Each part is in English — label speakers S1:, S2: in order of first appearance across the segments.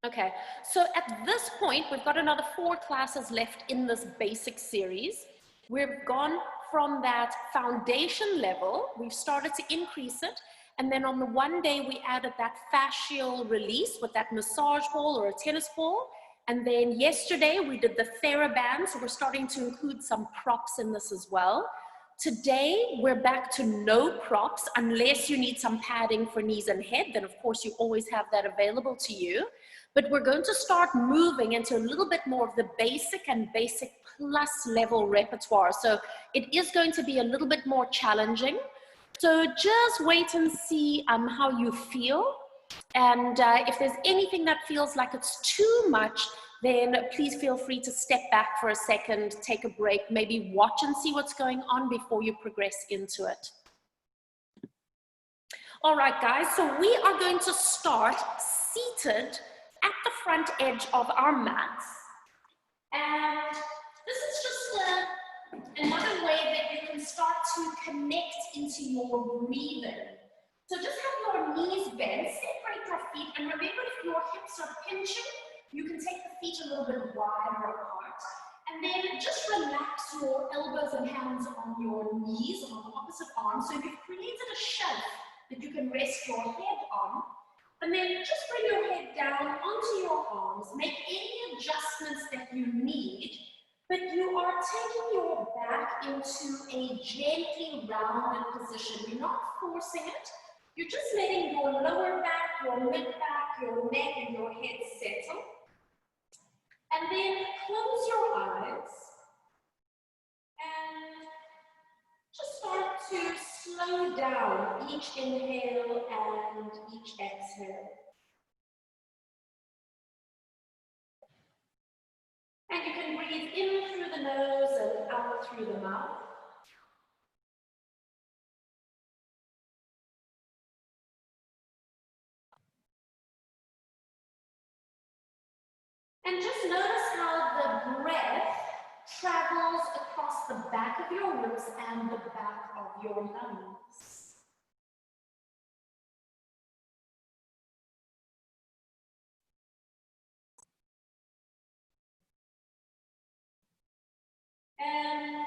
S1: Okay, so at this point, we've got another 4 classes left in this basic series. We've gone from that foundation level, we've started to increase it, and then on the one day we added that fascial release with that massage ball or a tennis ball, and then yesterday we did the TheraBand, so we're starting to include some props in this as well. Today, we're back to no props, unless you need some padding for knees and head, then of course you always have that available to you. But we're going to start moving into a little bit more of the basic and basic plus level repertoire. So it is going to be a little bit more challenging. So just wait and see how you feel. And if there's anything that feels like it's too much, then please feel free to step back for a second, take a break, maybe watch and see what's going on before you progress into it. All right, guys, so we are going to start seated at the front edge of our mats. And this is just another way that you can start to connect into your breathing. So just have your knees bent, separate your feet, and remember if your hips are pinching, you can take the feet a little bit wider apart. And then just relax your elbows and hands on your knees and on the opposite arm. So you've created a shelf that you can rest your head on. And then just bring your head down onto your arms. Make any adjustments that you need, but you are taking your back into a gently rounded position. You're not forcing it. You're just letting your lower back, your mid back, your neck, and your head settle. And then close your eyes and just start to slow down each inhale and each exhale. And you can breathe in through the nose and out through the mouth. And just notice how the breath travels across the back of your ribs and the back of your lungs. And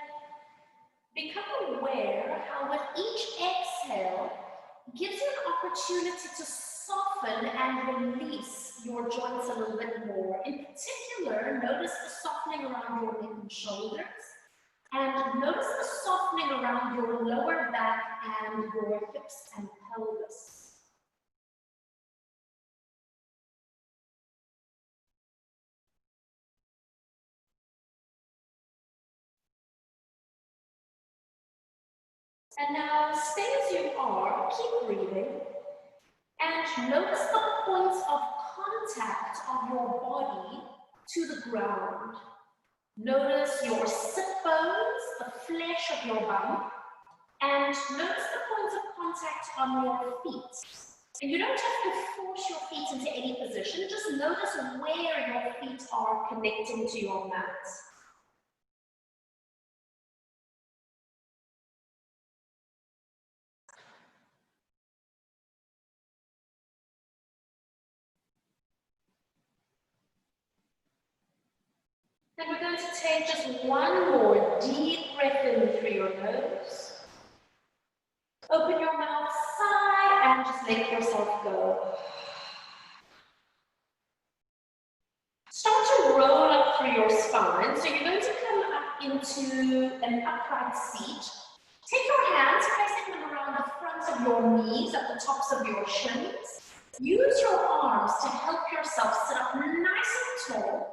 S1: become aware how with each exhale gives you an opportunity to soften and release your joints a little bit more. In particular, notice the softening around your neck and shoulders, and notice the softening around your lower back and your hips and pelvis. And now stay as you are, keep breathing, and notice the points of contact of your body to the ground. Notice your sit bones, the flesh of your bum, and notice the points of contact on your feet. And you don't have to force your feet into any position, just notice where your feet are connecting to your mat. And we're going to take just one more deep breath in through your nose. Open your mouth, sigh, and just let yourself go. Start to roll up through your spine. So you're going to come up into an upright seat. Take your hands, placing them around the fronts of your knees at the tops of your shins. Use your arms to help yourself sit up nice and tall.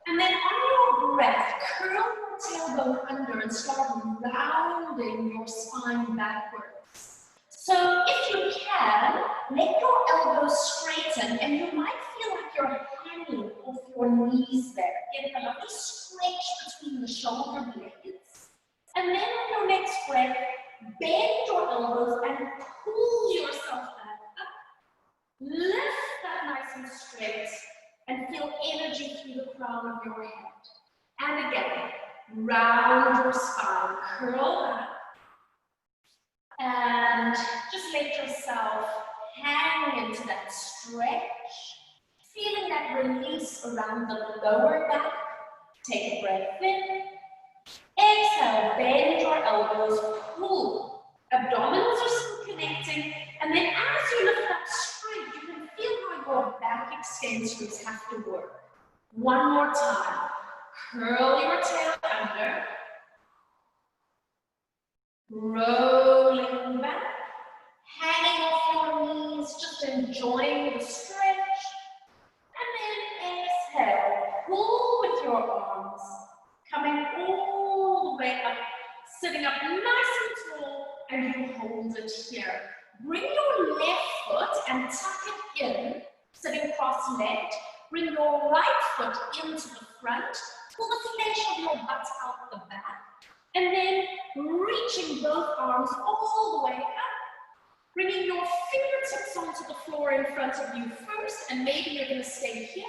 S1: And then on your breath, curl your tailbone under and start rounding your spine backwards. So if you can, let your elbows straighten, and you might feel like you're hanging off your knees there. Get a lovely stretch between the shoulder blades. And then on your next breath, bend your elbows and pull yourself back up. Lift that nice and straight and feel energy through the crown of your head. And again, round your spine, curl back. And just let yourself hang into that stretch, feeling that release around the lower back. Take a breath in. Exhale, bend your elbows, pull. Abdominals are still connecting. And then as you lift up straight, you can feel how your back extensions have to work. One more time. Curl your tail under. Rolling back. Hanging off your knees, just enjoying the stretch. And then exhale. Pull with your arms. Coming all the way up. Sitting up nice and tall. And you hold it here. Bring your left foot and tuck it in. Sitting cross-legged. Bring your right foot into the front. Pull the flesh of your butt out the back. And then reaching both arms all the way up. Bringing your fingertips onto the floor in front of you first. And maybe you're going to stay here.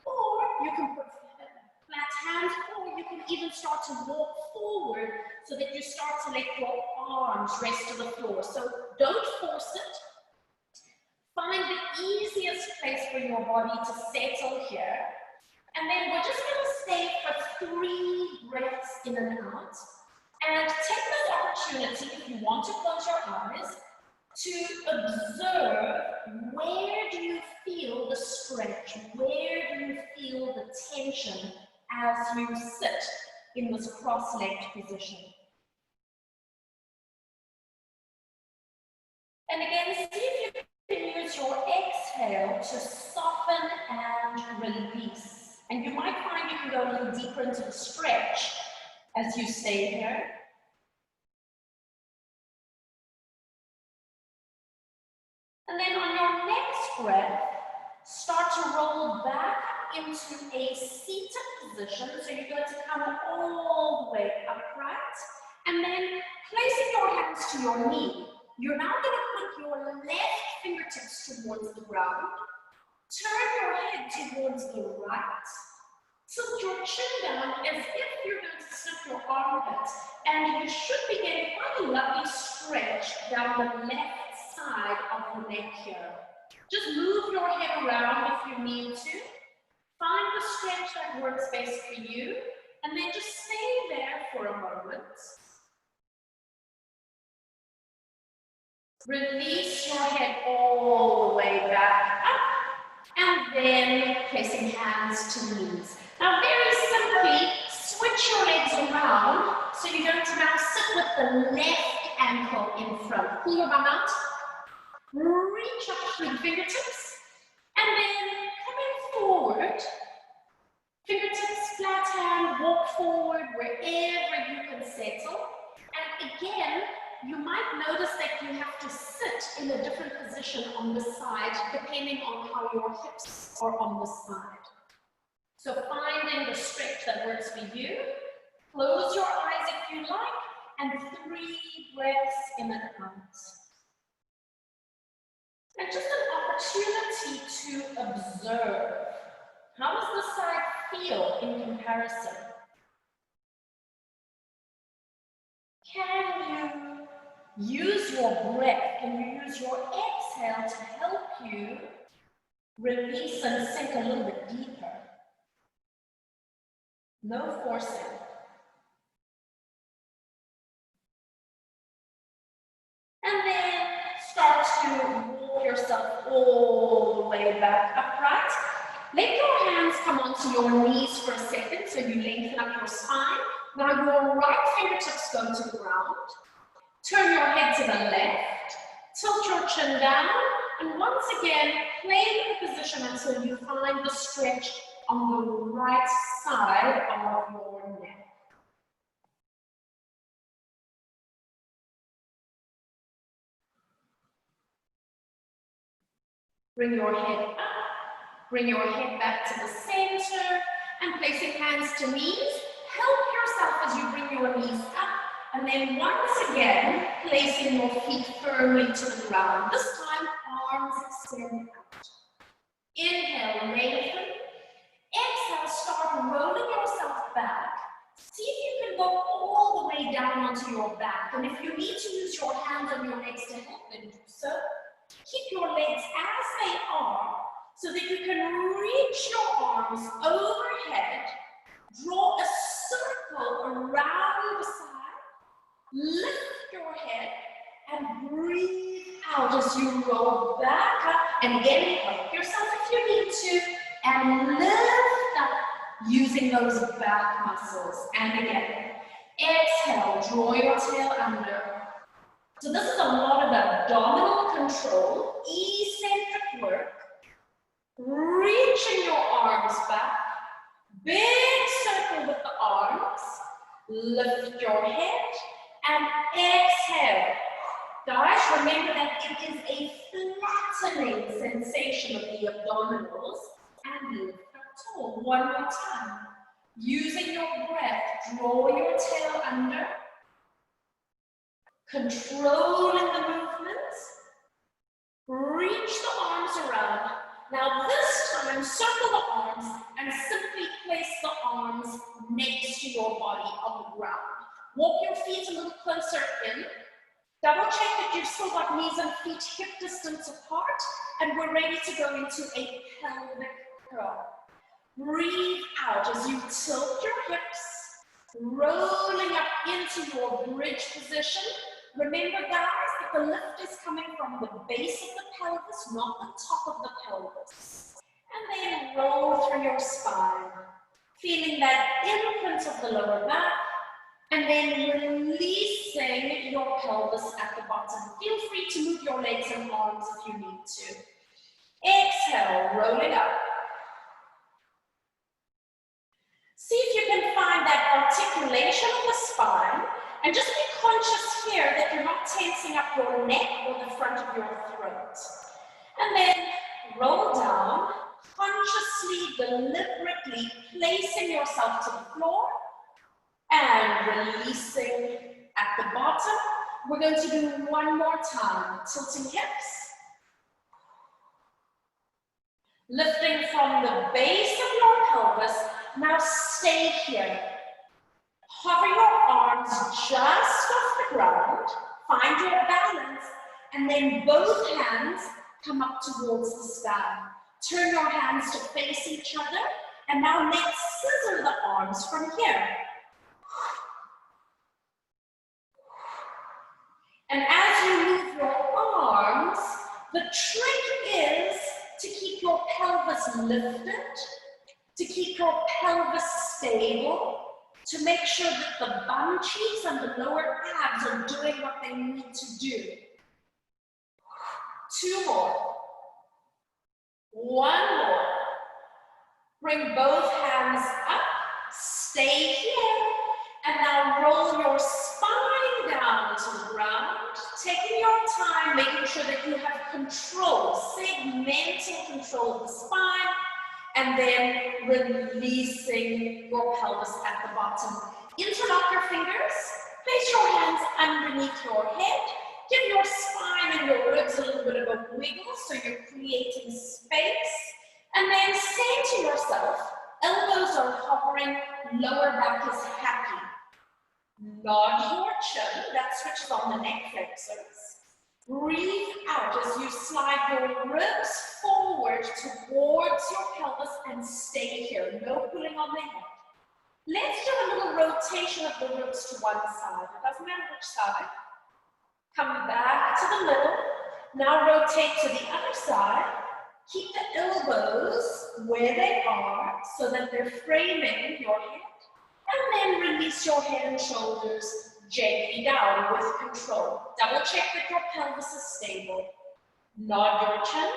S1: Or you can put flat hands. Or you can even start to walk forward so that you start to let your arms rest to the floor. So don't force it. Find the easiest place for your body to settle here. And then we're just going to stay for 3 breaths in and out. And take this opportunity, if you want to close your eyes, to observe where do you feel the stretch, where do you feel the tension as you sit in this cross-legged position. And again, see if you can use your exhale to soften and release. And you might find you can go a little deeper into the stretch as you stay here. And then on your next breath, start to roll back into a seated position. So you're going to come all the way upright. And then placing your hands to your knee. You're now going to put your left fingertips towards the ground. Turn your head towards the right. Tilt your chin down as if you're going to slip your armpit. And you should be getting quite a lovely stretch down the left side of the neck here. Just move your head around if you need to. Find the stretch that works best for you. And then just stay there for a moment. Release your head all the way back up. And then placing hands to knees. Now very simply, switch your legs around. So you're going to now sit with the left ankle in front. Pull your bum out. Reach up through the fingertips. And then coming forward. Fingertips, flat hand, walk forward wherever you can settle. And again, you might notice that you have to sit in a different position on this side depending on how your hips are on this side. So finding the stretch that works for you. Close your eyes if you like, and 3 breaths in and out. And just an opportunity to observe. How does this side feel in comparison? Can you use your breath? Can you use your exhale to help you release and sink a little bit deeper? No forcing. And then start to walk yourself all the way back upright. Let your hands come onto your knees for a second so you lengthen up your spine. Now your right fingertips go to the ground. Turn your head to the left. Tilt your chin down. And once again, play in the position until you find the stretch on the right side of your neck. Bring your head up. Bring your head back to the center. And placing hands to knees. Help yourself as you bring your knees up. And then once again, placing your feet firmly to the ground. This time, arms extend out. Inhale, lengthen. Exhale, start rolling yourself back. See if you can go all the way down onto your back. And if you need to use your hands on your legs to help, then do so. Keep your legs as they are, so that you can reach your arms overhead, draw a circle around the side, lift your head, and breathe out as you roll back up. And again, help yourself if you need to, and lift up using those back muscles. And again, exhale, draw your tail under. So this is a lot of abdominal control, eccentric work, reaching your arms back, big circle with the arms, lift your head, and exhale. Guys, remember that it is a flattening sensation of the abdominals, and lift up tall. One more time. Using your breath, draw your tail under, controlling the movements, reach the arms around. Now this time, circle the arms and simply place the arms next to your body on the ground. Walk your feet a little closer in. Double check that you've still got knees and feet hip distance apart, and we're ready to go into a pelvic curl. Breathe out as you tilt your hips, rolling up into your bridge position. Remember, guys, that the lift is coming from the base of the pelvis, not the top of the pelvis. And then roll through your spine, feeling that imprint of the lower back, and then releasing your pelvis at the bottom. Feel free to move your legs and arms if you need to. Exhale, roll it up. See if you can find that articulation of the spine, and just be conscious here that you're not tensing up your neck or the front of your throat. And then roll down, consciously, deliberately placing yourself to the floor and releasing at the bottom. We're going to do one more time, tilting hips. Lifting from the base of your pelvis. Now stay here. Hover your arms just off the ground. Find your balance. And then both hands come up towards the sky. Turn your hands to face each other. And now let's scissor the arms from here. And as you move your arms, the trick is to keep your pelvis lifted, to keep your pelvis stable, to make sure that the bum cheeks and the lower abs are doing what they need to do. 2 more. 1 more. Bring both hands up, stay here, and now roll your spine down to the ground, taking your time, making sure that you have control, segmental control of the spine, and then releasing your pelvis at the bottom. Interlock your fingers, place your hands underneath your head, give your spine and your ribs a little bit of a wiggle so you're creating space, and then say to yourself, elbows are hovering, lower back is happy. Nod your chin, that switches on the neck flexors. Breathe out as you slide your ribs forward towards your pelvis and stay here. No pulling on the head. Let's do a little rotation of the ribs to one side. It doesn't matter which side. Come back to the middle. Now rotate to the other side. Keep the elbows where they are so that they're framing your head. And then release your head and shoulders gently down with control. Double check that your pelvis is stable. Nod your chin.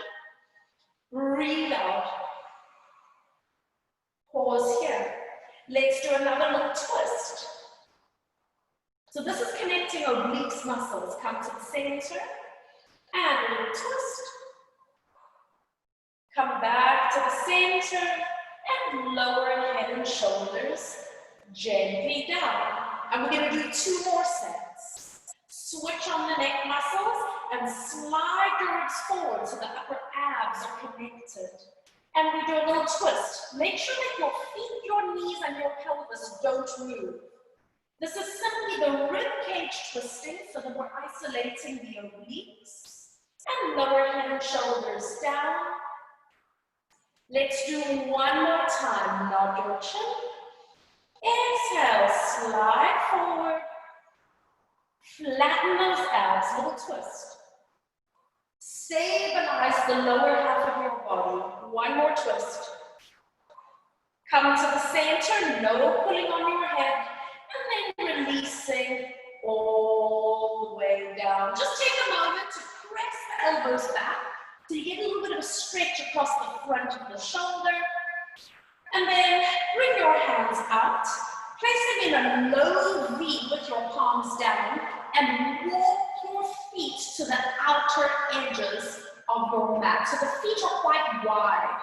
S1: Breathe out. Pause here. Let's do another little twist. So this is connecting obliques muscles. Come to the center. And a little twist. Come back to the center. And lower head and shoulders gently down. And we're going to do 2 more sets. Switch on the neck muscles and slide your ribs forward so the upper abs are connected. And we do a little twist. Make sure that your feet, your knees, and your pelvis don't move. This is simply the rib cage twisting so that we're isolating the obliques. And lower head and shoulders down. Let's do one more time. Nod your chin. Exhale, slide forward. Flatten those abs, little twist. Stabilize the lower half of your body. One more twist. Come to the center, no pulling on your head, and then releasing all the way down. Just take a moment to press the elbows back so you get a little bit of a stretch across the front of the shoulder. And then bring your hands out. Place them in a low V with your palms down and walk your feet to the outer edges of your mat. So the feet are quite wide.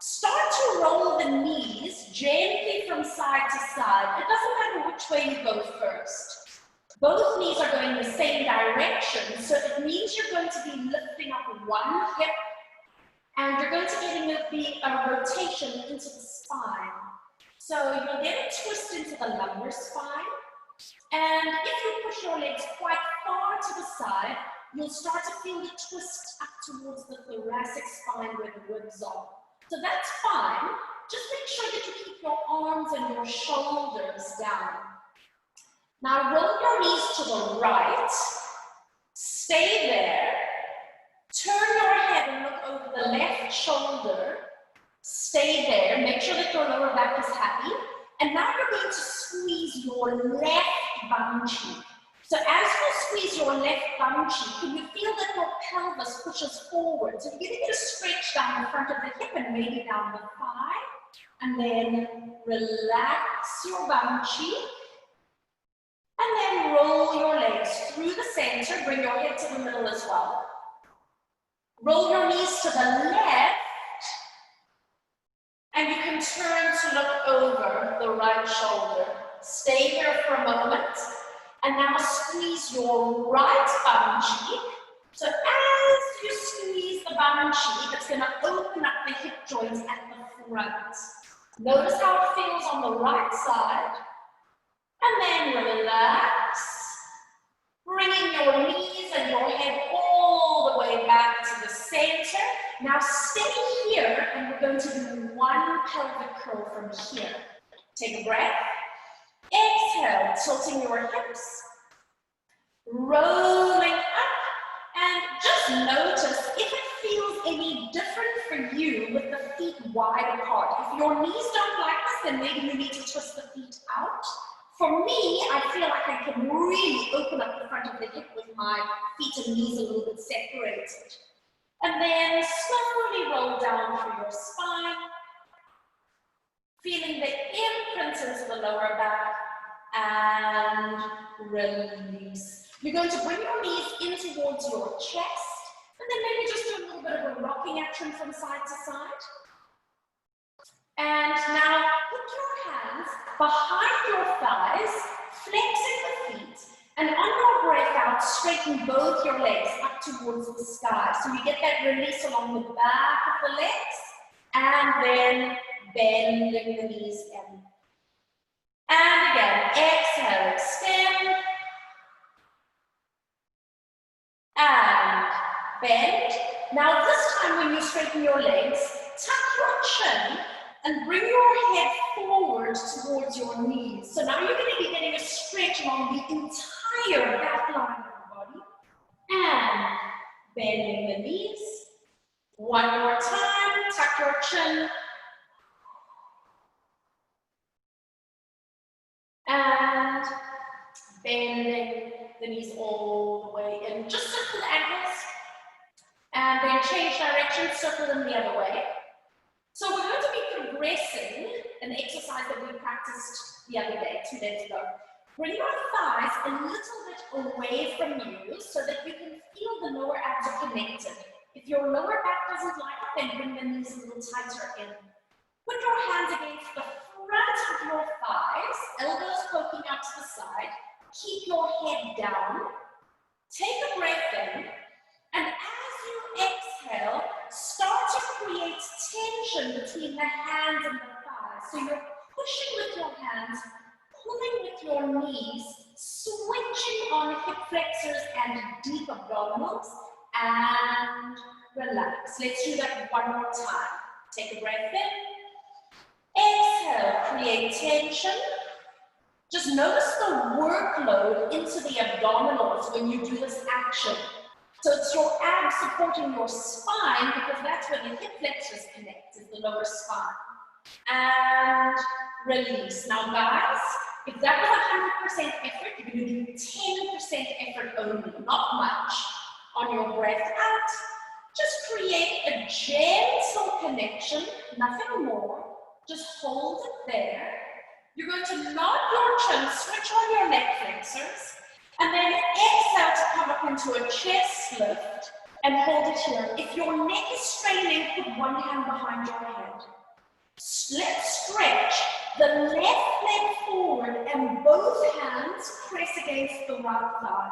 S1: Start to roll the knees gently from side to side. It doesn't matter which way you go first. Both knees are going the same direction, so it means you're going to be lifting up one hip and you're going to be a rotation into the spine. So you'll get a twist into the lumbar spine. And if you push your legs quite far to the side, you'll start to feel the twist up towards the thoracic spine where the ribs are. So that's fine. Just make sure that you keep your arms and your shoulders down. Now roll your knees to the right. Stay there. Turn your head and look over the left shoulder. Stay there. Make sure that your lower back is happy. And now you're going to squeeze your left bum cheek. So as you squeeze your left bum cheek, can you feel that your pelvis pushes forward? So you're going to get a stretch down the front of the hip and maybe down the thigh. And then relax your bum cheek. And then roll your legs through the center. Bring your head to the middle as well. Roll your knees to the left. And you can turn to look over the right shoulder. Stay here for a moment. And now squeeze your right bum cheek. So as you squeeze the bum cheek, it's going to open up the hip joints at the front. Notice how it feels on the right side. And then relax. Bringing your knees and your head all the way back to the center. Now stay here and we're going to do one pelvic curl from here. Take a breath. Exhale, tilting your hips, rolling up, and just notice if it feels any different for you with the feet wide apart. If your knees don't like this, then maybe you need to twist the feet out. For me, I feel like I can really open up the front of the hip with my feet and knees a little bit separated. And then slowly roll down through your spine, feeling the imprint into the lower back, and release. You're going to bring your knees in towards your chest, and then maybe just do a little bit of a rocking action from side to side. And now put your hands behind your thighs, flexing the feet, and on your breath out, straighten both your legs up towards the sky. So you get that release along the back of the legs, and then bending the knees in. And again, exhale, extend. And bend. Now this time when you straighten your legs, tuck your chin and bring your head forward towards your knees. So now you're going to be getting a stretch along the entire back line of the body. And bending the knees. One more time, tuck your chin. And bending the knees all the way in. Just circle the ankles. And then change direction, circle them the other way. So we're going to be progressing an exercise that we practiced the other day, 2 days ago. Bring your thighs a little bit away from you so that you can feel the lower abs are connected. If your lower back doesn't like it, then bring the knees a little tighter in. Put your hands against the front of your thighs, elbows poking out to the side. Keep your head down. Take a breath in. And as you exhale, start to create tension between the hands and the thighs. So you're pushing with your hands, pulling with your knees, switching on hip flexors and deep abdominals, and relax. Let's do that one more time. Take a breath in. Exhale, create tension. Just notice the workload into the abdominals when you do this action. So it's your abs supporting your spine because that's where the hip flexors connect, is the lower spine. And release. Now guys, if that was 100% effort, you're going to do 10% effort only, not much. On your breath out, just create a gentle connection, nothing more. Just hold it there. You're going to nod your chin, switch on your neck flexors, and then exhale to come up into a chest lift and hold it here. If your neck is straining, put one hand behind your head. Let's stretch the left leg forward and both hands press against the right thigh.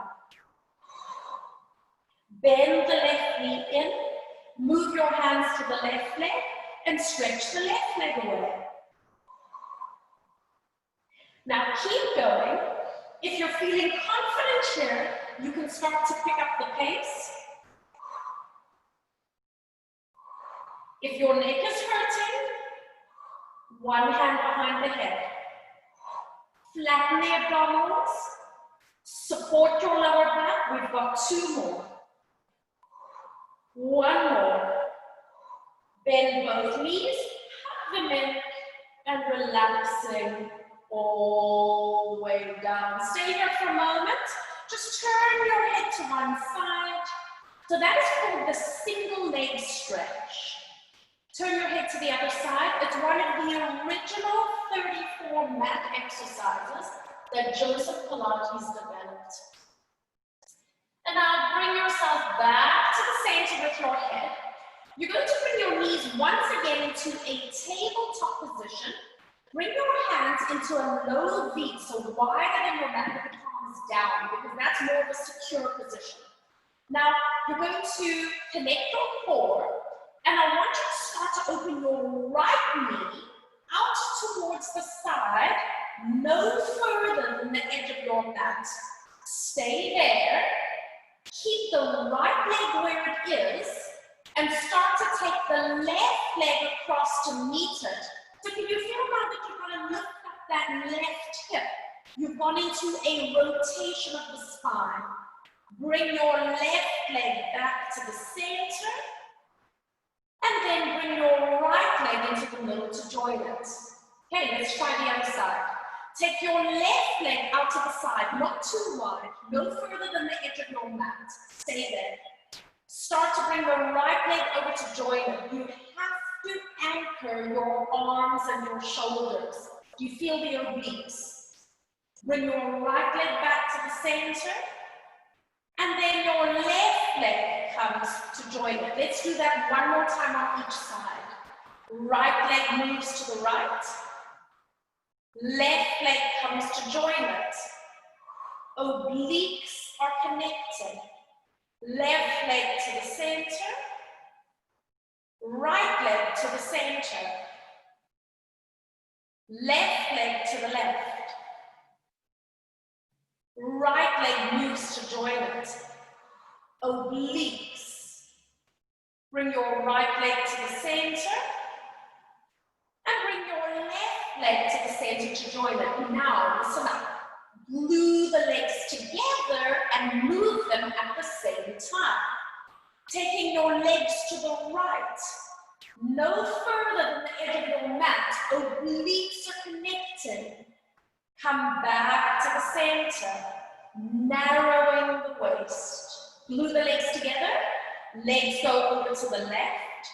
S1: Bend the left knee in, move your hands to the left leg and stretch the left leg away. Now keep going. If you're feeling confident here, you can start to pick up the pace. If your neck is hurting, one hand behind the head. Flatten the abdominals. Support your lower back. We've got 2 more. 1 more. Bend both knees, hug them in, and relaxing all the way down. Stay here for a moment. Just turn your head to one side. So that is called the single leg stretch. Turn your head to the other side. It's one of the original 34 mat exercises that Joseph Pilates developed. And now bring yourself back to the center with your head. You're going to bring your knees once again into a tabletop position. Bring your hands into a low V, so wider than your mat with the palms down, because that's more of a secure position. Now, you're going to connect your core, and I want you to start to open your right knee out towards the side, no further than the edge of your mat. Stay there. Keep the right leg where it is, and start to take the left leg across to meet it. So can you feel now that you're going to lift up that left hip? You've gone into a rotation of the spine. Bring your left leg back to the center, and then bring your right leg into the middle to join it. Okay, let's try the other side. Take your left leg out to the side, not too wide, no further than the edge of your mat. Stay there. Start to bring the right leg over to join it. You have to anchor your arms and your shoulders. Do you feel the obliques? Bring your right leg back to the center, and then your left leg comes to join it. Let's do that one more time on each side. Right leg moves to the right. Left leg comes to join it. Obliques are connected. Left leg to the center. Right leg to the center. Left leg to the left. Right leg moves to join it. Obliques. Bring your right leg to the center. And bring your left leg to the center to join it. Now, listen up. Glue the legs together and move them at the same time. Taking your legs to the right. No further than the edge of your mat. Obliques are connected. Come back to the center. Narrowing the waist. Glue the legs together. Legs go over to the left.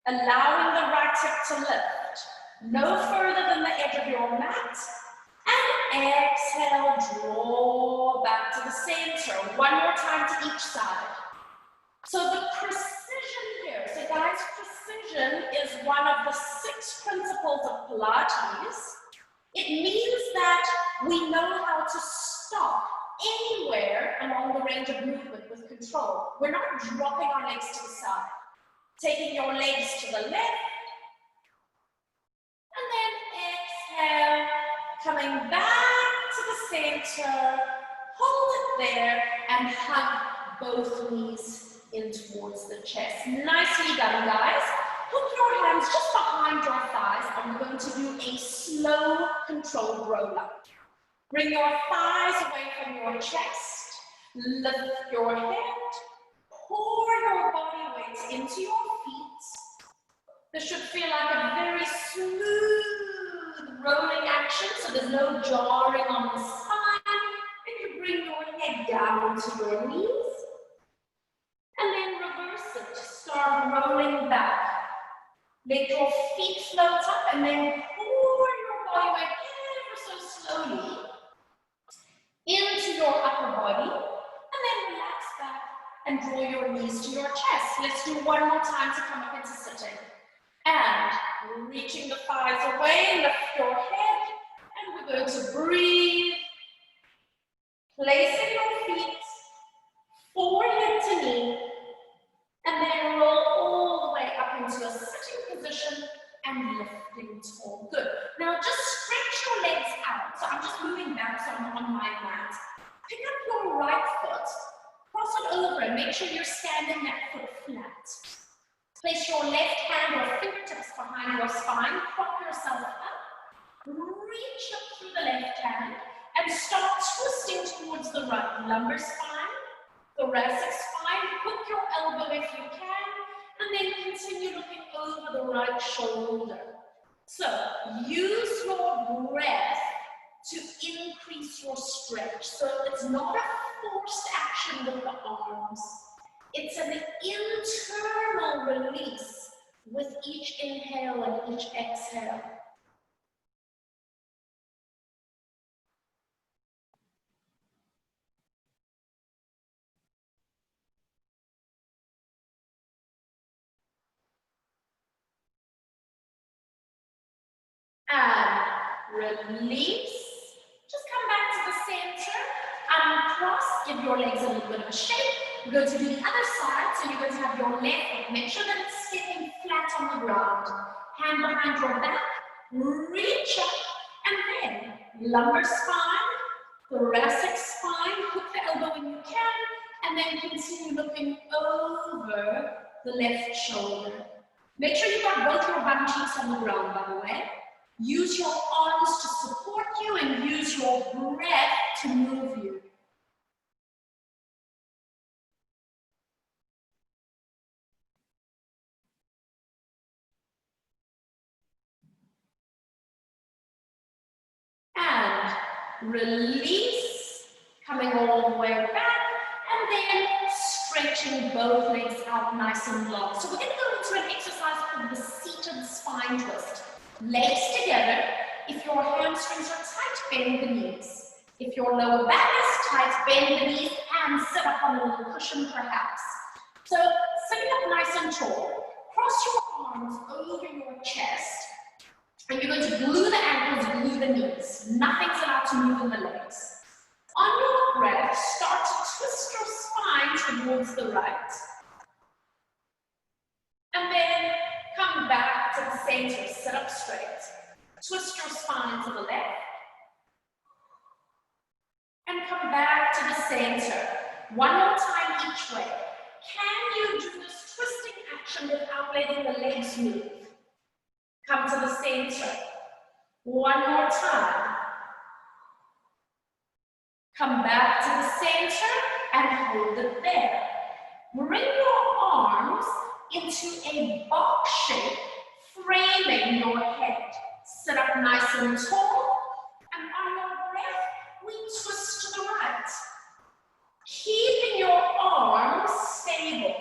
S1: Allowing the right hip to lift. No further than the edge of your mat. And exhale, draw back to the center. One more time to each side. So the precision here, so guys, precision is one of the 6 principles of Pilates. It means that we know how to stop anywhere along the range of movement with control. We're not dropping our legs to the side. Taking your legs to the left, and then exhale, coming back to the center, hold it there, and hug both knees in towards the chest. Nicely done, guys. put your hands just behind your thighs and we're going to do a slow controlled roll up. Bring your thighs away from your chest, lift your head, pour your body weight into your feet. This should feel like a very smooth rolling action, so there's no jarring on the spine. And you bring your head down to your knees. And then reverse it. Start rolling back. Let your feet float up and then pour your body weight ever so slowly into your upper body. And then relax back and draw your knees to your chest. Let's do one more time to come up into sitting. And reaching the thighs away, lift your head. And we're going to breathe. Placing your feet forehead to knee. And then roll all the way up into a sitting position and lifting tall. Good. Now just stretch your legs out. So I'm just moving back so I'm on my mat. Pick up your right foot, cross it over and make sure you're standing that foot flat. Place your left hand or fingertips behind your spine, prop yourself up, reach up through the left hand and start twisting towards the right. Lumbar spine, thoracic spine, hook your elbow if you can, and then continue looking over the right shoulder. So use your breath to increase your stretch. So it's not a forced action with the arms. It's an internal release with each inhale and each exhale. And release. Just come back to the center. Uncross. Give your legs a little bit of a shake. We're going to do the other side. So you're going to have your left foot. Make sure that it's sitting flat on the ground. Hand behind your back. Reach up. And then lumbar spine, thoracic spine. Hook the elbow when you can. And then continue looking over the left shoulder. Make sure you've got both your bum cheeks on the ground, by the way. Use your arms to support you and use your breath to move you. And release, coming all the way back, and then stretching both legs out nice and long. So we're going to go into an exercise called the seated spine twist. Legs together. If your hamstrings are tight, bend the knees. If your lower back is tight, bend the knees and sit up on a little cushion perhaps. So sitting up nice and tall, cross your arms over your chest, and you're going to glue the ankles, glue the knees. Nothing's allowed to move in the legs. On your breath, start to twist your spine towards the right. And then come back to the center, sit up straight. Twist your spine to the left. And come back to the center. One more time each way. Can you do this twisting action without letting the legs move? Come to the center. One more time. Come back to the center and hold it there. Bring your arms into a box shape, framing your head. Sit up nice and tall, and on your breath, we twist to the right. Keeping your arms stable.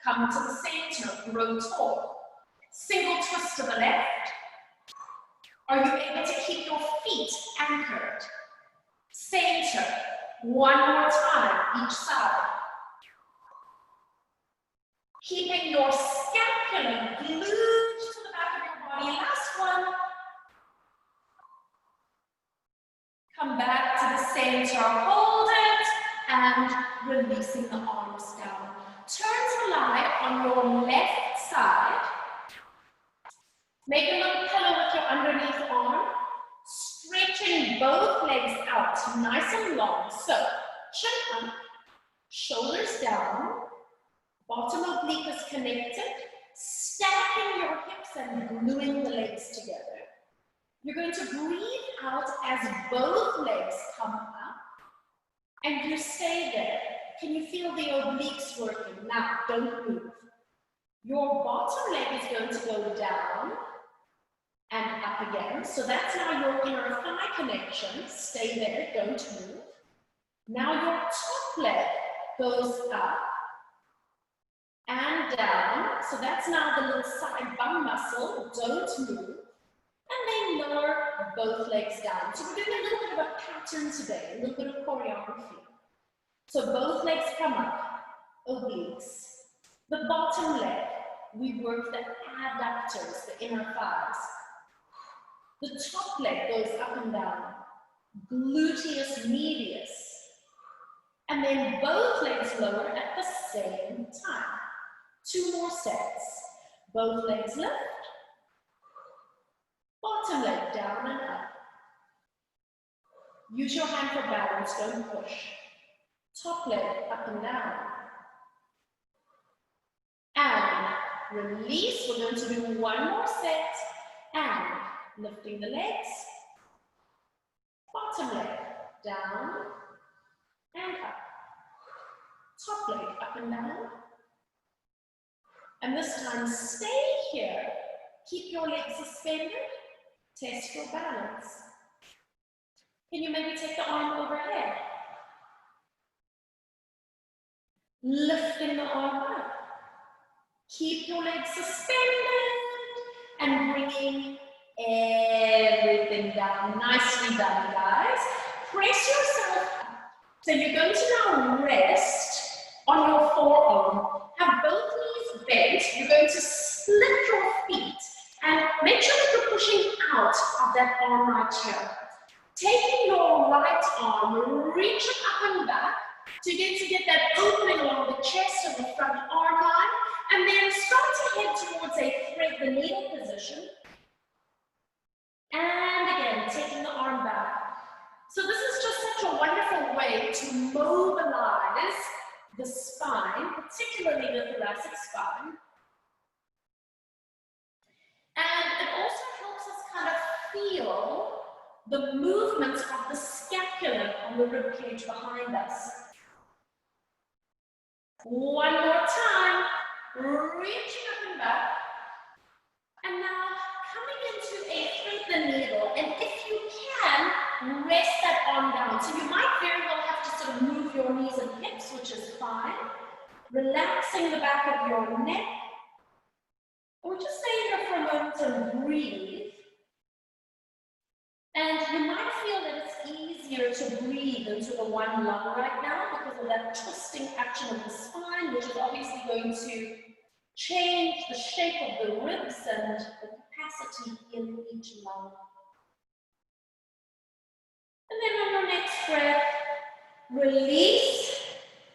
S1: Come to the center, grow tall. Single twist to the left. Are you able to keep your feet anchored? Center. One more time, each side. Keeping your scapula glued to the back of your body. Last one. Come back to the center, hold it, and releasing the arms down. Turn to lie on your left side. Make a little pillow with your underneath arm. Stretching both legs out, nice and long. So, chin up, shoulders down, bottom oblique is connected, stacking your hips and gluing the legs together. You're going to breathe out as both legs come up, and you stay there. Can you feel the obliques working? Now, don't move. Your bottom leg is going to go down and up again. So that's now your inner thigh connection. Stay there, don't move. Now your top leg goes up and down. So that's now the little side bum muscle. Don't move. And then lower both legs down. So we're doing a little bit of a pattern today, a little bit of choreography. So both legs come up, obliques. The bottom leg, we work the adductors, the inner thighs. The top leg goes up and down, gluteus medius. And then both legs lower at the same time. 2 more sets. Both legs lift. Bottom leg down and up. Use your hand for balance, don't push. Top leg up and down. And release. We're going to do 1 more set. And lifting the legs. Bottom leg down and up. Top leg up and down. And this time stay here. Keep your legs suspended. Test your balance. Can you maybe take the arm overhead? Lifting the arm up. Keep your legs suspended and bringing everything down. Nicely done, guys. Press yourself up. So you're going to now rest on your forearm. Have both knees bent. You're going to split your feet and make sure that you're pushing out of that arm right here. Taking your right arm, reach it up and back to get that opening along the chest of the front arm line, and then start to head towards a thread the needle position. And again, taking the arm back. So this is just such a wonderful way to mobilize the spine, particularly the thoracic spine. And it also helps us kind of feel the movements of the scapula on the rib cage behind us. 1 more time, reaching up and back. And now coming into a thread the needle, and if you can, rest that arm down. So you might very well have to sort of move your knees and hips, which is fine. Relaxing the back of your neck. Or just stay here for a moment and breathe. And you might feel that it's easier to breathe into the one lung right now because of that twisting action of the spine, which is obviously going to change the shape of the ribs and the capacity in each lung. And then on your next breath, release,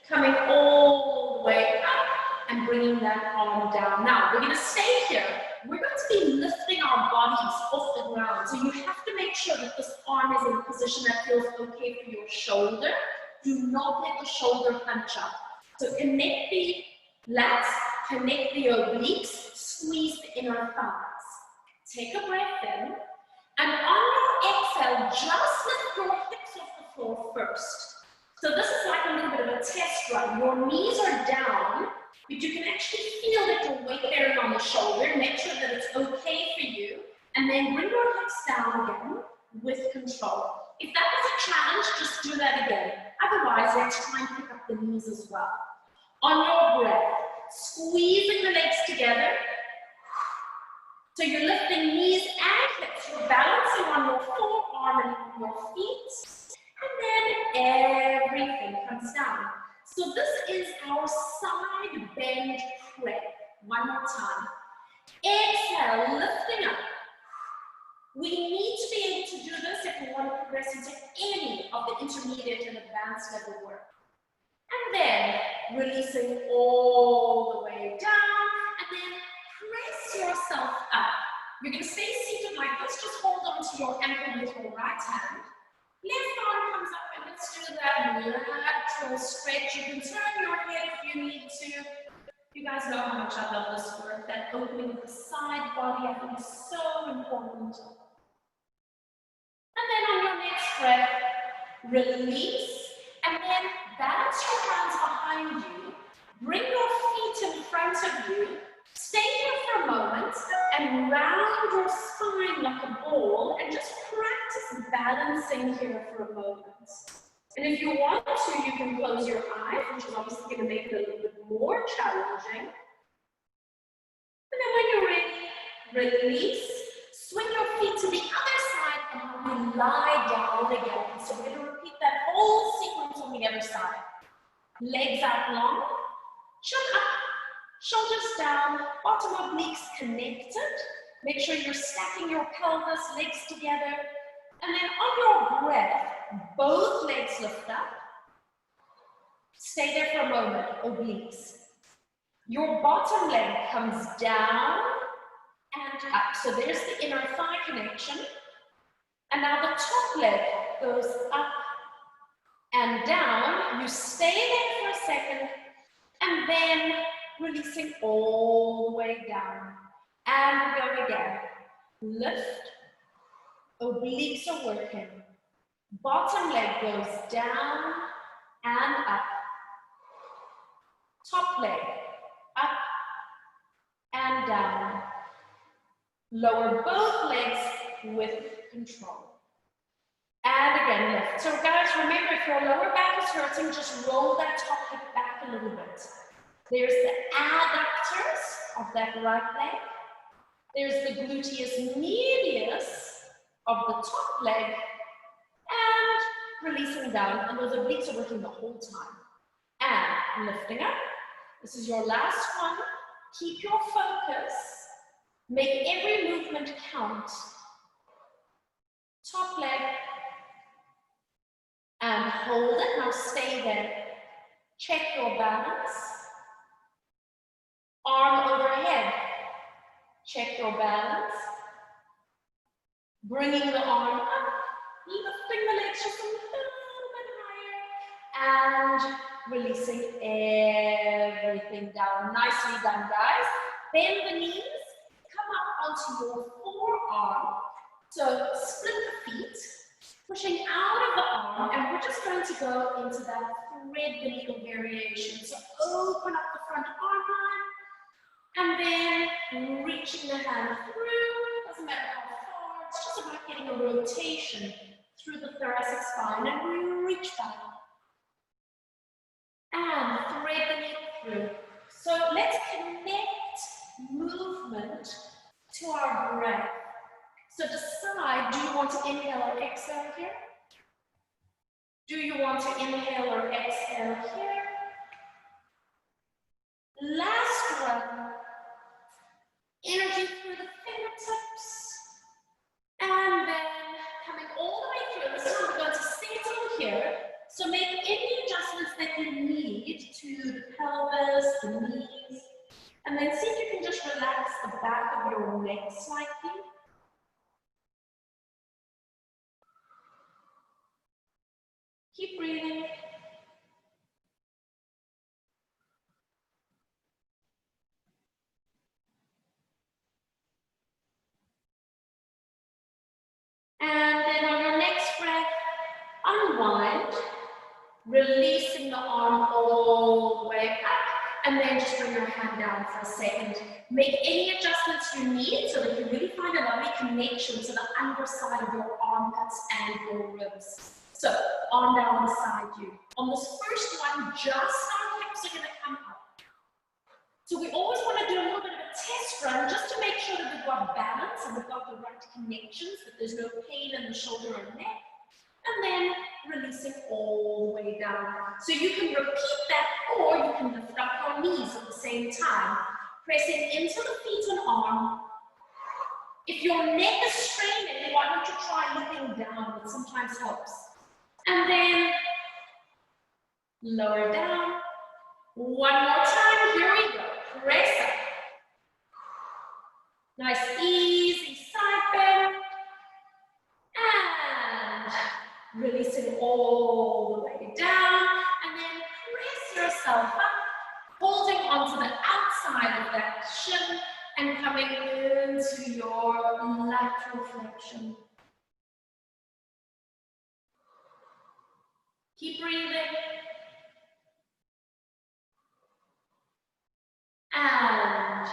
S1: coming all the way up and bringing that arm down. Now, we're going to stay here. We're going to be lifting our bodies off the ground. So you have to make sure that this arm is in a position that feels okay for your shoulder. Do not let the shoulder hunch up. So connect the lats, connect the obliques, squeeze the inner thighs. Take a breath in. And on your exhale, just lift your hips off the floor first. So this is like a little bit of a test run. Your knees are down, but you can actually feel that your weight bearing on the shoulder. Make sure that it's okay for you. And then bring your hips down again with control. If that was a challenge, just do that again. Otherwise, let's try and pick up the knees as well. On your breath, squeezing the legs together. So you're lifting knees and hips. You're balancing on your forearm and on your feet. And then everything comes down. So this is our side bend prep. One more time. Exhale, lifting up. We need to be able to do this if we want to progress into any of the intermediate and advanced level work. And then releasing all the way down, and then press yourself up. You're going to stay seated like this. Just hold on to your ankle with your right hand. Left arm comes up, and let's do that lateral stretch. You can turn your head if you need to. You guys know how much I love this work. That opening of the side body, I think, is so important. And then on your next breath, release, and then balance your hands behind you. Bring your feet in front of you. Stay here for a moment and round your spine like a ball and just practice balancing here for a moment. And if you want to, you can close your eyes, which is obviously going to make it a little bit more challenging. And then when you're ready, release. Swing your feet to the other side and we lie down again. So we're going to repeat that whole sequence on the other side. Legs out long, chin up, shoulders down, bottom obliques connected. Make sure you're stacking your pelvis, legs together. And then on your breath, both legs lift up. Stay there for a moment, obliques. Your bottom leg comes down and up. So there's the inner thigh connection. And now the top leg goes up and down. You stay there for a second and then releasing all the way down. And go again. Lift. Obliques are working. Bottom leg goes down and up. Top leg up and down. Lower both legs with control. And again, lift. So guys, remember, if your lower back is hurting, just roll that top hip back a little bit. There's the adductors of that right leg. There's the gluteus medius of the top leg. And releasing down. And those obliques are working the whole time. And lifting up. This is your last one. Keep your focus. Make every movement count. Top leg. And hold it. Now stay there. Check your balance. Arm overhead. Check your balance. Bringing the arm up. Lifting the legs just a little bit higher. And releasing everything down. Nicely done, guys. Bend the knees. Come up onto your forearm. So split the feet, pushing out of the arm, and we're just going to go into that thread the needle variation. So open up the front arm line, and then reaching the hand through. Doesn't matter how far, it's just about getting a rotation through the thoracic spine, and we reach back. And thread the needle through. So let's connect movement to our breath. So decide, do you want to inhale or exhale here? Do you want to inhale or exhale here? Last one. Energy through the fingertips. And then coming all the way through. This time we're going to settle here. So make any adjustments that you need to the pelvis, the knees. And then see if you can just relax the back of your neck slightly. Keep breathing. And then on your next breath, unwind, releasing the arm all the way up, and then just bring your hand down for a second. Make any adjustments you need so that you really find a lovely connection to the underside of your armpits and your ribs. So, arm down beside you. On this first one, just our hips are going to come up. So we always want to do a little bit of a test run just to make sure that we've got balance and we've got the right connections, that there's no pain in the shoulder or neck. And then releasing all the way down. So you can repeat that, or you can lift up your knees at the same time. Pressing into the feet and arm. If your neck is straining, why don't you try looking down? It sometimes helps. And then lower down. One more time, here we go. Press up. Nice, easy side bend. And releasing all the way down. And then press yourself up, holding onto the outside outside of that shin and coming into your lateral flexion. Keep breathing. And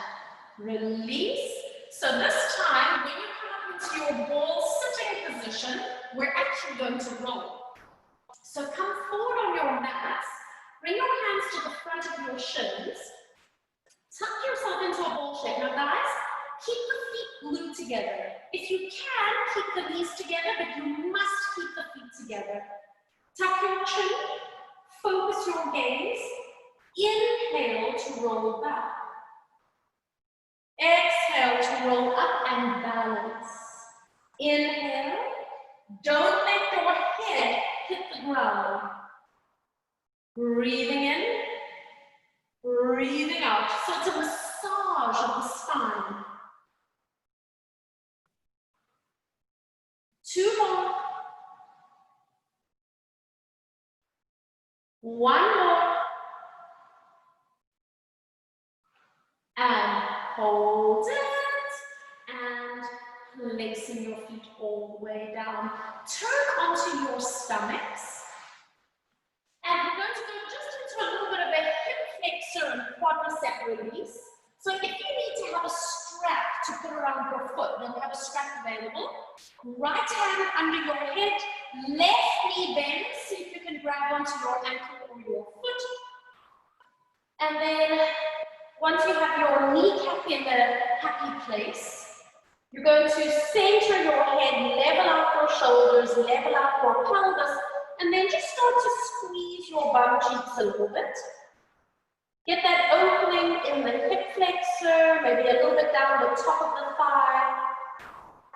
S1: release. So this time, when you come up into your ball sitting position, we're actually going to roll. So come forward on your mats, bring your hands to the front of your shins, tuck yourself into a ball shape. Now guys, keep the feet glued together. If you can, keep the knees together, but you must keep the feet together. Tuck your chin, focus your gaze, inhale to roll back. Exhale to roll up and balance. Inhale, don't let your head hit the ground. Breathing in, breathing out. So it's a massage of the spine. 2 more. 1 more. And hold it. And placing your feet all the way down. Turn onto your stomachs. And we're going to go just into a little bit of a hip flexor and quadricep release. So if you need to have a strap to put around your foot, then have a strap available. Right hand under your head, left knee bend. See if you can grab onto your ankle or your foot. And then once you have your kneecap in the happy place, you're going to center your head, level out your shoulders, level out your pelvis, and then just start to squeeze your bum cheeks a little bit. Get that opening in the hip flexor, maybe a little bit down the top of the thigh.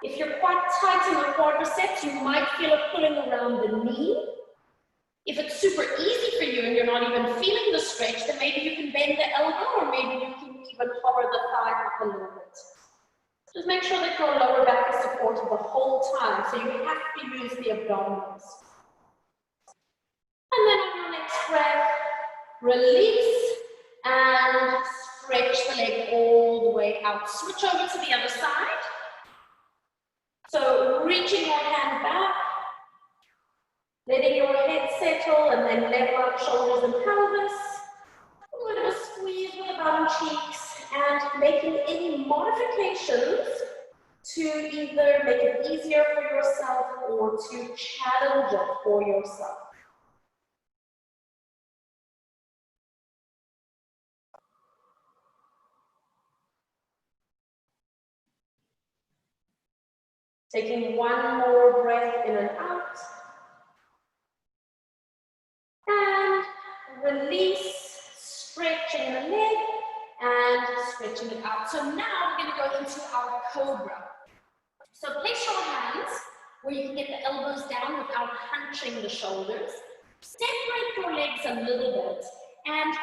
S1: If you're quite tight in the quadriceps, you might feel it pulling around the knee. If it's super easy for you and you're not even feeling the stretch, then maybe you can bend the elbow, or maybe you can even hover the thigh up a little bit. Just make sure that your lower back is supported the whole time, so you have to use the abdominals. And then on your next breath, release and stretch the leg all the way out. Switch over to the other side. So reaching your hand back, letting your head settle, and then level out shoulders and pelvis. A little bit of a squeeze with the bum cheeks, and making any modifications to either make it easier for yourself or to challenge it for yourself. Taking 1 more breath in and out. And release, stretching the leg and stretching it out. So now we're going to go into our cobra. So place your hands where you can get the elbows down without hunching the shoulders. Separate your legs a little bit and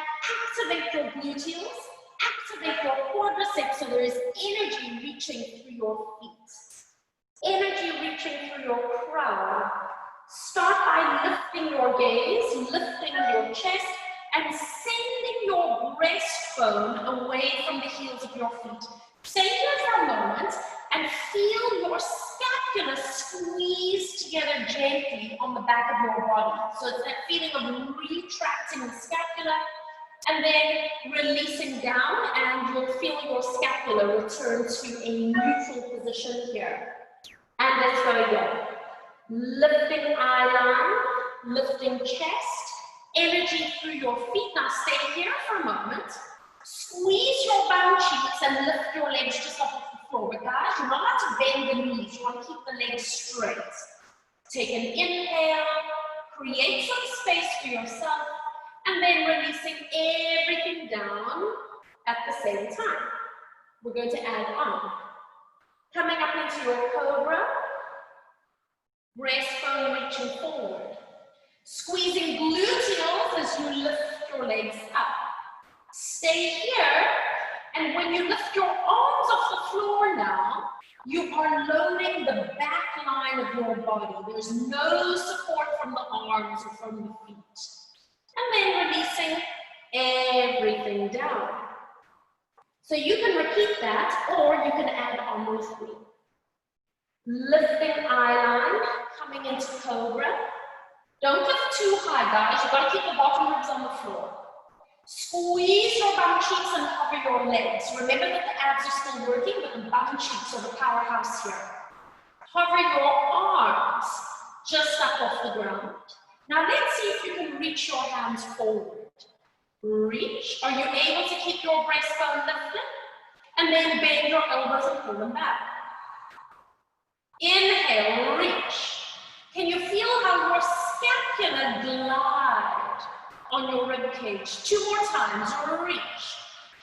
S1: activate your gluteals, activate your quadriceps so there is energy reaching through your feet. Energy reaching through your crown. Start by lifting your gaze, lifting your chest, and sending your breastbone away from the heels of your feet. Stay here for a moment and feel your scapula squeeze together gently on the back of your body. So it's that feeling of retracting the scapula and then releasing down, and you'll feel your scapula return to a neutral position here. And let's go again. Lifting eye line, lifting chest, energy through your feet. Now stay here for a moment. Squeeze your bum cheeks and lift your legs just off the floor. But guys, you're not allowed to bend the knees. You want to keep the legs straight. Take an inhale, create some space for yourself, and then releasing everything down at the same time. We're going to add on. Coming up into your cobra, breastbone reaching forward. Squeezing gluteals as you lift your legs up. Stay here, and when you lift your arms off the floor now, you are loading the back line of your body. There's no support from the arms or from the feet. And then releasing everything down. So you can repeat that, or you can add on with me. Lifting eye line, coming into cobra. Don't lift too high, guys. You've got to keep the bottom ribs on the floor. Squeeze your bum cheeks and hover your legs. Remember that the abs are still working, but the bum cheeks are the powerhouse here. Hover your arms just up off the ground. Now let's see if you can reach your hands forward. Reach. Are you able to keep your breastbone lifted? And then bend your elbows and pull them back. Inhale, reach. Can you feel how your scapula glide on your rib cage? 2 more times, reach.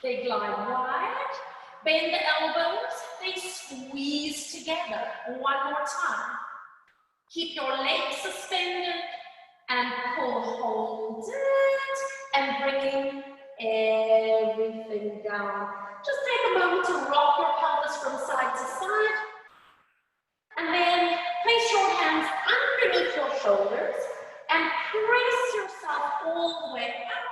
S1: They glide wide. Bend the elbows, they squeeze together. 1 more time. Keep your legs suspended and pull, hold it, and bringing everything down. Just take a moment to rock your pelvis from side to side. And then place your hands underneath your shoulders and press yourself all the way up.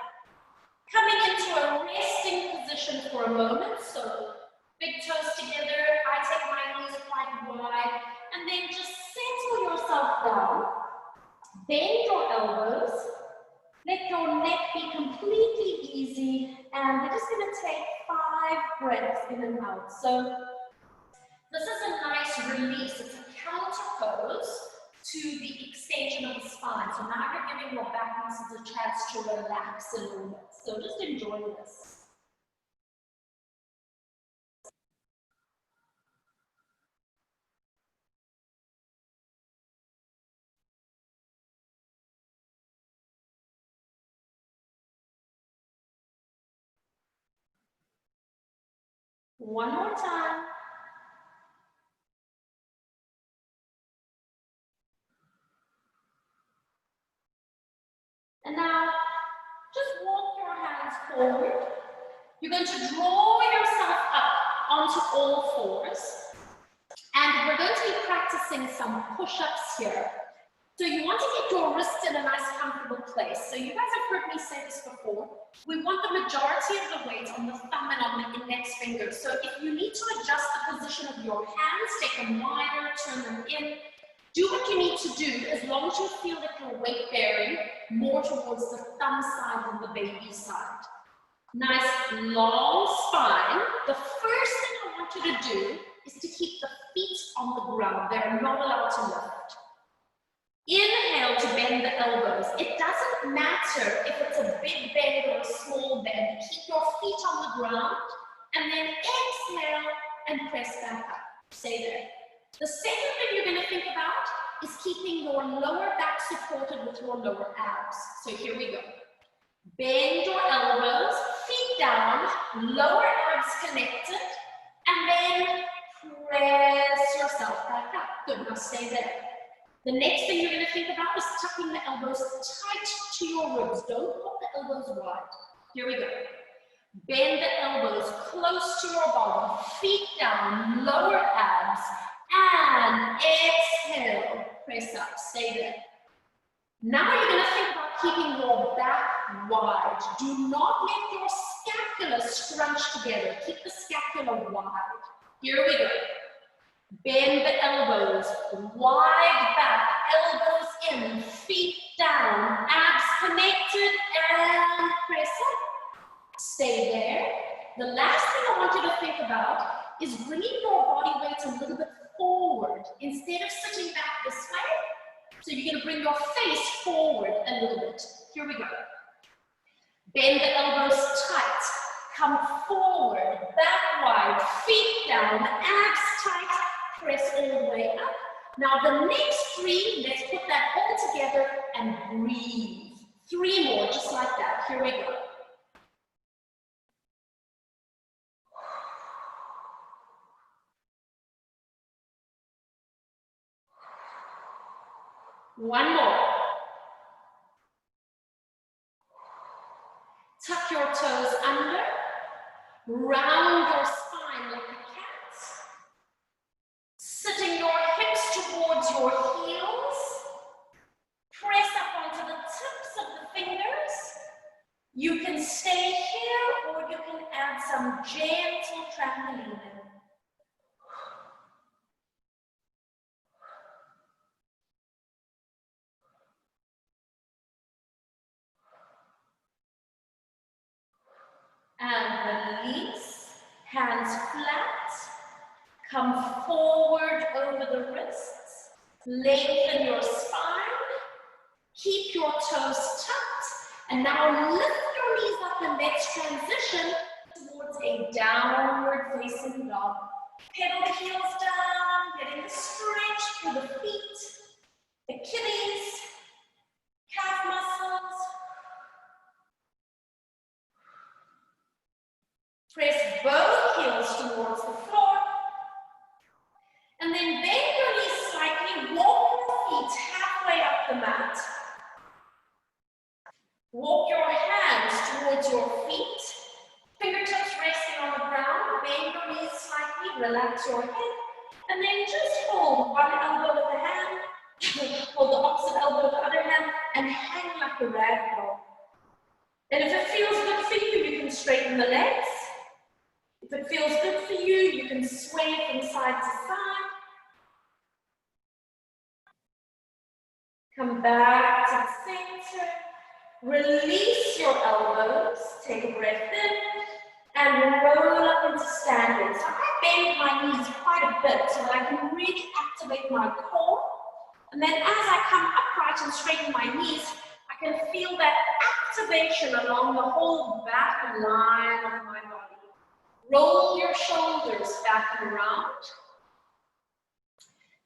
S1: Coming into a resting position for a moment. So big toes together, I take my knees quite wide, and then just settle yourself down. Bend your elbows. Let your neck be completely easy, and we're just going to take 5 breaths in and out. So this is a nice release. It's a counter pose to the extension of the spine. So now you're giving your back muscles a chance to relax a little bit. So just enjoy this. One more time. And now, just walk your hands forward. You're going to draw yourself up onto all fours. And we're going to be practicing some push-ups here. So you want to get your wrists in a nice comfortable place. So you guys have heard me say this before. We want the majority of the weight on the thumb and on the index fingers. So if you need to adjust the position of your hands, take them wider, turn them in. Do what you need to do as long as you feel that you're weight bearing more towards the thumb side than the baby side. Nice long spine. The first thing I want you to do is to keep the feet on the ground. They're not allowed to lift. Inhale to bend the elbows. It doesn't matter if it's a big bend or a small bend. Keep your feet on the ground and then exhale and press back up. Stay there. The second thing you're going to think about is keeping your lower back supported with your lower abs. So here we go. Bend your elbows, feet down, lower abs connected, and then press yourself back up. Good, now stay there. The next thing you're going to think about is tucking the elbows tight to your ribs. Don't pop the elbows wide. Here we go. Bend the elbows close to your bottom, feet down, lower abs, and exhale. Press up. Stay there. Now you're going to think about keeping your back wide. Do not let your scapula scrunch together. Keep the scapula wide. Here we go. Bend the elbows, wide back, elbows in, feet down, abs connected, and press up. Stay there. The last thing I want you to think about is bringing your body weight a little bit forward instead of sitting back this way. So you're going to bring your face forward a little bit. Here we go. Bend the elbows tight. Come forward, back wide, feet down, abs tight. Press all the way up. Now the next 3, let's put that all together and breathe. 3 more, just like that. Here we go. One more. Tuck your toes under. Round your spine like a cat. Sitting your hips towards your heels. Press up onto the tips of the fingers. You can stay here or you can add some some gentle trampolining. And release, hands flat, come forward over the wrists, lengthen your spine, keep your toes tucked, and now lift your knees up and let's transition towards a downward facing dog. Pedal the heels down, getting a stretch through the feet, Achilles, calf muscles. Press both heels towards the floor. And then bend your knees slightly, walk your feet halfway up the mat. Walk your hands towards your feet. Fingertips resting on the ground. Bend your knees slightly, relax your head. And then just hold one elbow with the hand, hold the opposite elbow with the other hand, and hang like a rag doll. And if it feels good for you, you can straighten the legs. If it feels good for you, you can sway from side to side. Come back to the center. Release your elbows. Take a breath in and roll up into standing. So I bend my knees quite a bit so that I can really activate my core. And then as I come upright and straighten my knees, I can feel that activation along the whole back line of my body. Roll your shoulders back and around.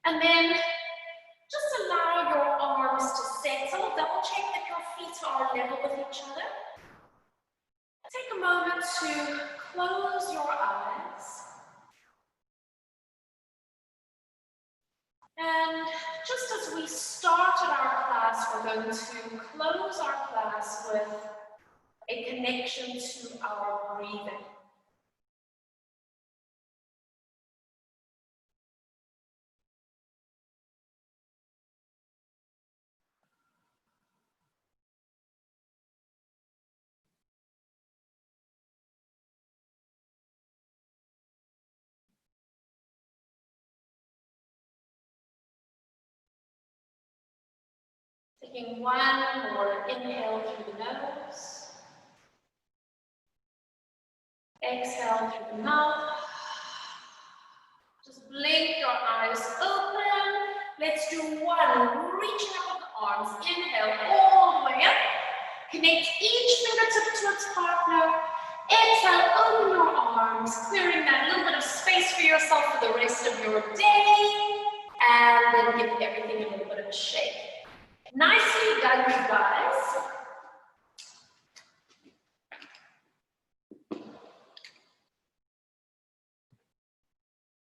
S1: And then just allow your arms to settle. Double check that your feet are level with each other. Take a moment to close your eyes. And just as we started our class, we're going to close our class with a connection to our breathing. Taking one more inhale through the nose. Exhale through the mouth. Just blink your eyes open. Let's do one. Reaching up with the arms. Inhale all the way up. Connect each fingertip to its partner. Exhale, open your arms, clearing that little bit of space for yourself for the rest of your day. And then give everything a little bit of a shake. Nicely done, you guys.